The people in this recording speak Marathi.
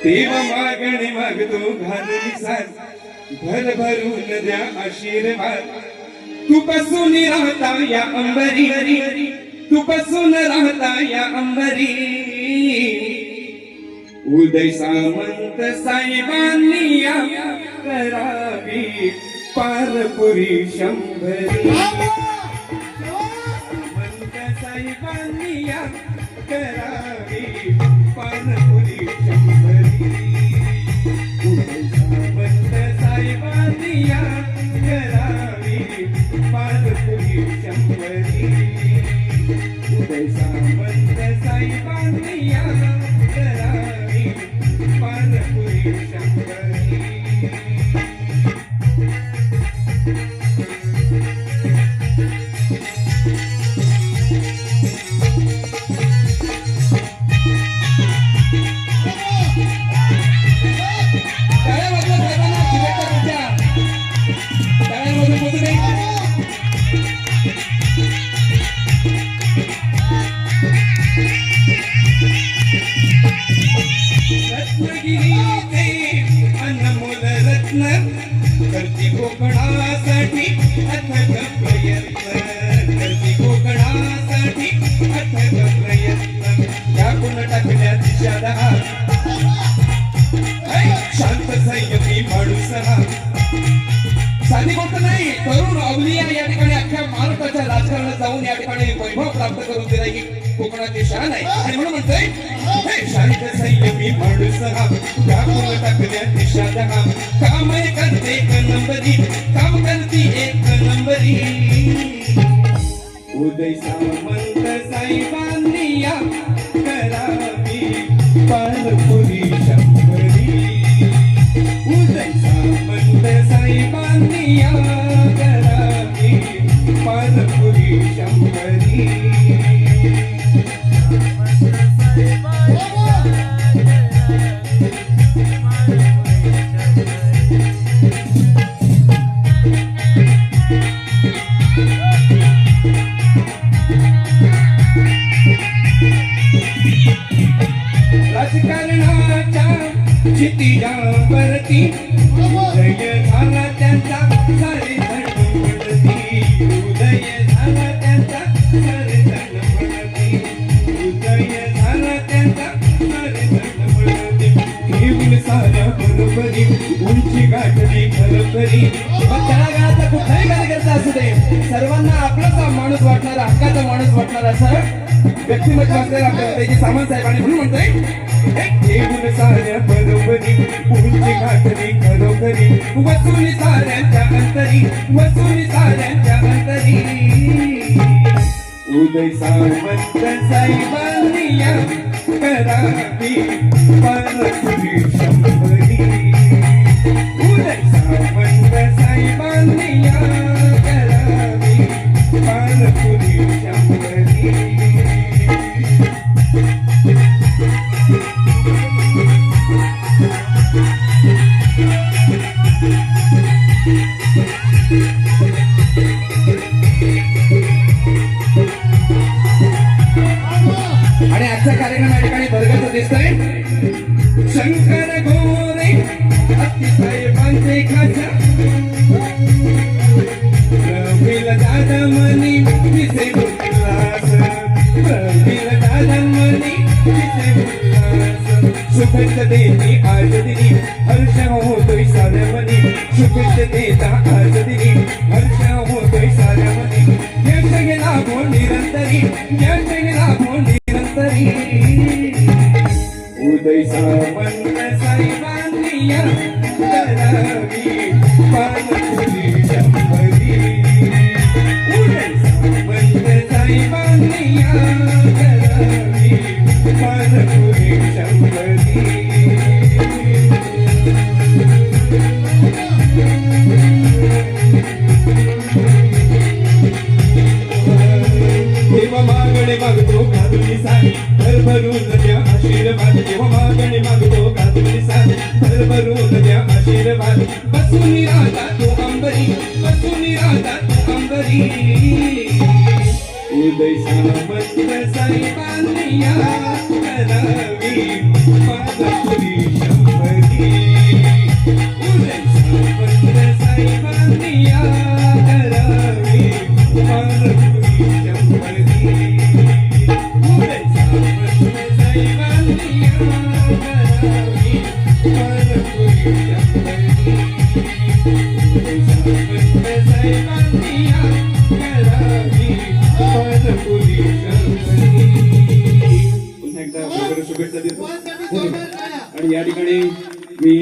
देव मागणे मागतो घालून साज भरभरून द्या आशीर्वाद तू बसून राहता या अंबरी तू बसून राहता या अंबरी उदय सामंत साहेबांनी या करावी पारपुरी शंभरी सामंत साहेबांनी या करावी पारपुरी शंभरी उदय सामंत साहेबांनी या करावी पारपुरी शंभरी उदय सामंत साहेबांनी या करावी पारपुरी शंभरी अनमोल रत्न करती कोकणासाठी अथक प्रयत्न करती कोकणासाठी अथक प्रयत्न याकून टाकल्या दिशाला शांत संयमी माणूस हा साधी गोष्ट नाही. तरुण अवलिया या ठिकाणी अख्ख्या महाराष्ट्राच्या राजकारणात जाऊन या ठिकाणी वैभव प्राप्त करून दिला ही कोकणाची शान आहे आणि म्हणून म्हणतोय शांत संयमी माणूस हा त्यामुळे टाकल्या दिशा दहा काम करते एक नंबरी काम करते एक नंबरी उदय सामंत साहेबांनी या करावी पारपुरी शंभरी उदय सामंत साहेबांनी या करावी पारपुरी शंभरी राजकारणाच्या क्षितिजावरती उदय झाला त्यांचा सारे धन म्हणती उदय झाला त्यांचा सारे धन म्हणती उदय झाला त्यांचा सारे धन म्हणती घेऊन साऱ्या बरोबरी उंची गाठली खरोखरी त्याला गावाचा कुठलाही कार्यकर्ता असू दे सर्वांना आपलाच माणूस वाटणारा हक्काचा माणूस वाटणारा असं व्यक्तिमत्व असलेला आपल्या त्याची सामंत साहेबांनी म्हणून म्हणतोय घेऊन साऱ्या बरोबरी उंची गाठली खरोखरी वसून साऱ्यांच्या अंतरी वसून साऱ्यांच्या अंतरी उदय सामंत साहेबांनी या करावी पारपुरी शंभरी उदय सामंत साहेबांनी या करावी पारपुरी शंभरी आणि आजचा कार्यक्रम या ठिकाणी वर्गाचा दिसतोय शंकर गोरे साहेबांचे खाचा रवील दादा मनी विसे उल्हास रवील दादा मनी विसे उल्हास शुभेच्छा देती आज दिनी हर्ष होतोय साऱ्या मनी शुभेच्छा देता आज दिनी हर्ष होतोय साऱ्या मनी यश गेला भो निरंतरी यश गेला भो निरंतरी उदय सामंत साहेबांनी या करावी पारपुरी शंभरी उदय सामंत साहेबांनी या करावी पारपुरी शंभरी देवा मागणे मागतो घालून सारी भरभरून द्या आशीर्वाद देवा मागणे मागतो घालून सारी भरभरून द्या आशीर्वाद बसून राहता तो अंबरी बसून राहता तो अंबरी उदय सामंत साहेबांनी या करावी पानपुरी शंभरी उदय सामंत साहेबांनी या करावी पानपुरी शंभरी उदय सामंत साहेबांनी या करावी पानपुरी शंभरी उदय सामंत साहेबांनी या करावी पानपुरी शंभरी. पुन्हा एकदा वगैरे शुभेच्छा देतो आणि या ठिकाणी मी